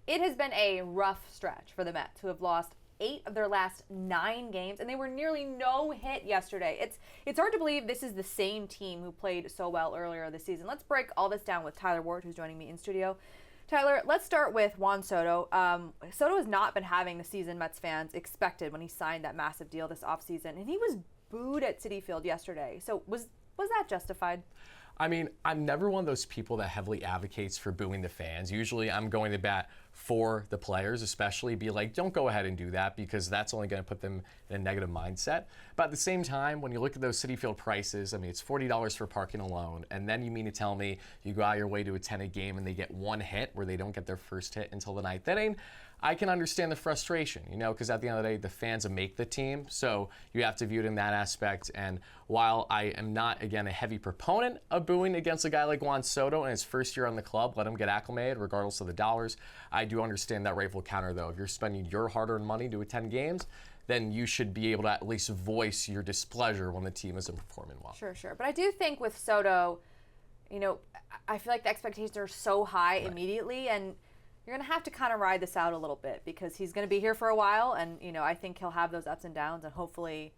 It has been a rough stretch for the Mets, who have lost 8 of their last 9 games, and they were nearly no hit yesterday. It's hard to believe this is the same team who played so well earlier this season. Let's break all this down with Tyler Ward, who's joining me in studio. Tyler, let's start with Juan Soto. Soto has not been having the season Mets fans expected when he signed that massive deal this offseason, and he was booed at Citi Field yesterday. So was that justified? I mean, I'm never one of those people that heavily advocates for booing the fans. Usually I'm going to bat for the players, especially be like, don't go ahead and do that because that's only going to put them in a negative mindset. But at the same time, when you look at those Citi Field prices, I mean, it's $40 for parking alone. And then you mean to tell me you go out your way to attend a game and they get one hit where they don't get their first hit until the 9th inning? I can understand the frustration, because at the end of the day, the fans make the team. So you have to view it in that aspect. And while I am not, again, a heavy proponent of booing against a guy like Juan Soto in his first year on the club, let him get acclimated regardless of the dollars. I do understand that rightful counter, though. If you're spending your hard-earned money to attend games, then you should be able to at least voice your displeasure when the team isn't performing well. Sure. But I do think with Soto, I feel like the expectations are so high immediately, and you're going to have to kind of ride this out a little bit because he's going to be here for a while, and I think he'll have those ups and downs, and hopefully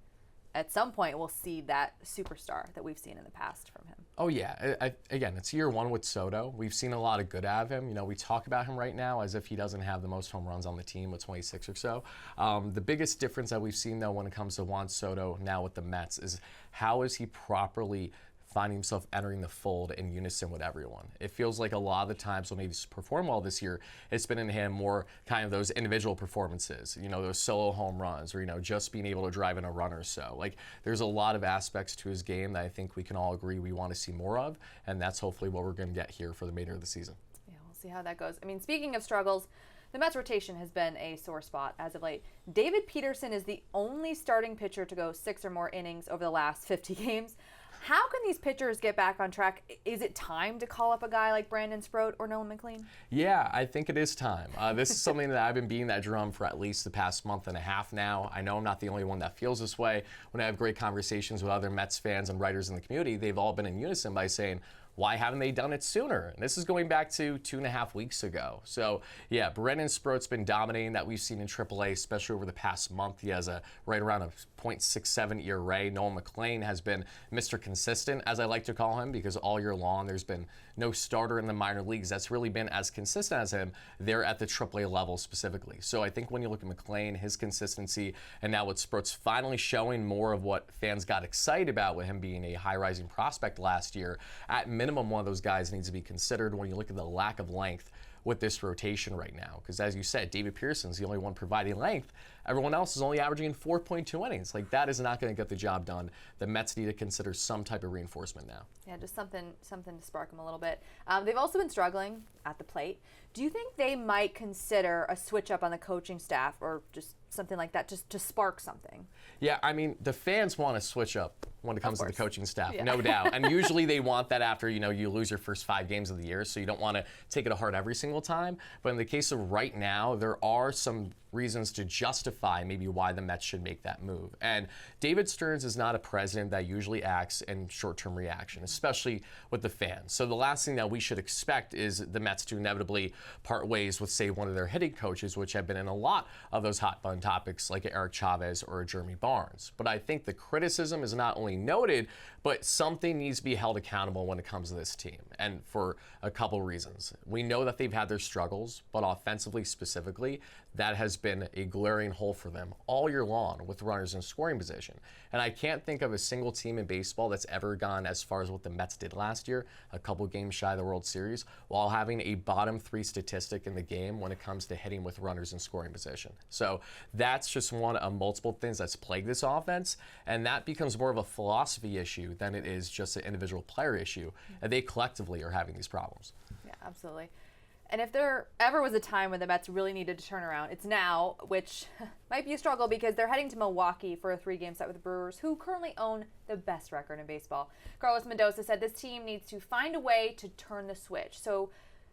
at some point we'll see that superstar that we've seen in the past from him. Oh yeah, again, it's year one with Soto. We've seen a lot of good out of him. We talk about him right now as if he doesn't have the most home runs on the team with 26 or so. The biggest difference that we've seen though when it comes to Juan Soto now with the Mets is how is he properly finding himself entering the fold in unison with everyone. It feels like a lot of the times when he's performed well this year, it's been in him more kind of those individual performances, those solo home runs, or, just being able to drive in a run or so. Like, there's a lot of aspects to his game that I think we can all agree we want to see more of, and that's hopefully what we're going to get here for the remainder of the season. Yeah, we'll see how that goes. I mean, speaking of struggles, the Mets rotation has been a sore spot as of late. David Peterson is the only starting pitcher to go 6 or more innings over the last 50 games. How can these pitchers get back on track? Is it time to call up a guy like Brandon Sproat or Nolan McLean? Yeah, I think it is time. This is something that I've been beating that drum for at least the past month and a half now. I know I'm not the only one that feels this way. When I have great conversations with other Mets fans and writers in the community, they've all been in unison by saying, why haven't they done it sooner? And this is going back to 2.5 weeks ago. So yeah, Brandon Sproat's been dominating that we've seen in AAA, especially over the past month. He has a right around a .67 ERA. Nolan McLean has been Mr. Consistent, as I like to call him, because all year long there's been no starter in the minor leagues that's really been as consistent as him there at the AAA level specifically. So I think when you look at McLean, his consistency, and now with Sproat's finally showing more of what fans got excited about with him being a high-rising prospect last year, at minimum one of those guys needs to be considered when you look at the lack of length with this rotation right now. Because as you said, David Pearson's the only one providing length. Everyone else is only averaging 4.2 innings. Like, that is not going to get the job done. The Mets need to consider some type of reinforcement now. Yeah, just something to spark them a little bit. They've also been struggling at the plate. Do you think they might consider a switch up on the coaching staff or just something like that, just to spark something? Yeah, I mean, the fans want to switch up when it comes to the coaching staff, no doubt. And usually they want that after, you lose your first 5 games of the year, so you don't want to take it to heart every single time. But in the case of right now, there are some reasons to justify maybe why the Mets should make that move. And David Stearns is not a president that usually acts in short-term reaction, especially with the fans. So the last thing that we should expect is the Mets to inevitably part ways with, say, one of their hitting coaches, which have been in a lot of those hot-button topics like Eric Chavez or Jeremy Barnes. But I think the criticism is not only noted, but something needs to be held accountable when it comes to this team, and for a couple reasons. We know that they've had their struggles, but offensively specifically, that has been a glaring hole for them all year long with runners in scoring position. And I can't think of a single team in baseball that's ever gone as far as what the Mets did last year, a couple games shy of the World Series, while having a bottom 3 statistic in the game when it comes to hitting with runners in scoring position. So that's just one of multiple things that's plagued this offense, and that becomes more of a philosophy issue than it is just an individual player issue, and they collectively are having these problems. Yeah, absolutely. And if there ever was a time when the Mets really needed to turn around, it's now, which might be a struggle because they're heading to Milwaukee for a 3-game set with the Brewers, who currently own the best record in baseball. Carlos Mendoza said this team needs to find a way to turn the switch. So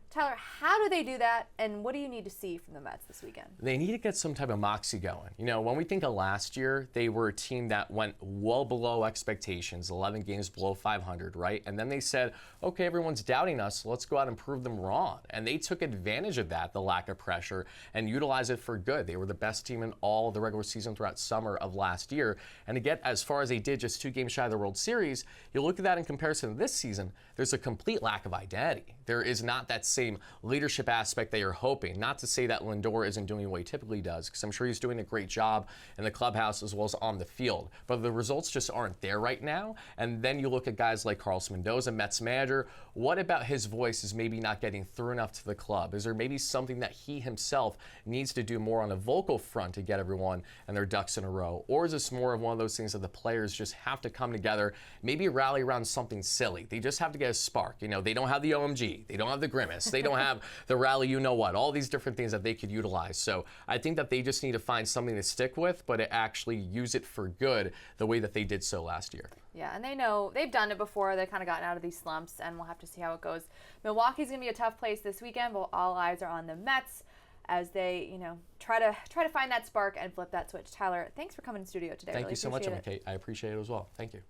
Tyler, how do they do that, and what do you need to see from the Mets this weekend? They need to get some type of moxie going. You know, when we think of last year, they were a team that went well below expectations, 11 games below 500, right? And then they said, okay, everyone's doubting us, so let's go out and prove them wrong. And they took advantage of that, the lack of pressure, and utilized it for good. They were the best team in all of the regular season throughout summer of last year. And to get as far as they did, just 2 games shy of the World Series, you look at that in comparison to this season, there's a complete lack of identity. There is not that same leadership aspect that you're hoping. Not to say that Lindor isn't doing what he typically does, because I'm sure he's doing a great job in the clubhouse as well as on the field. But the results just aren't there right now. And then you look at guys like Carlos Mendoza, Mets manager. What about his voice is maybe not getting through enough to the club? Is there maybe something that he himself needs to do more on a vocal front to get everyone and their ducks in a row? Or is this more of one of those things that the players just have to come together, maybe rally around something silly? They just have to get a spark. You know, they don't have the OMG, they don't have the grimace, they don't have the rally, you know what, all these different things that they could utilize. So I think that they just need to find something to stick with, but to actually use it for good the way that they did so last year. Yeah, and they know they've done it before. They've kind of gotten out of these slumps, and we'll have to see how it goes. Milwaukee's going to be a tough place this weekend, but all eyes are on the Mets as they, you know, try to find that spark and flip that switch. Tyler, thanks for coming in studio today. Thank really you so much, appreciate it. EmmaKate. I appreciate it as well. Thank you.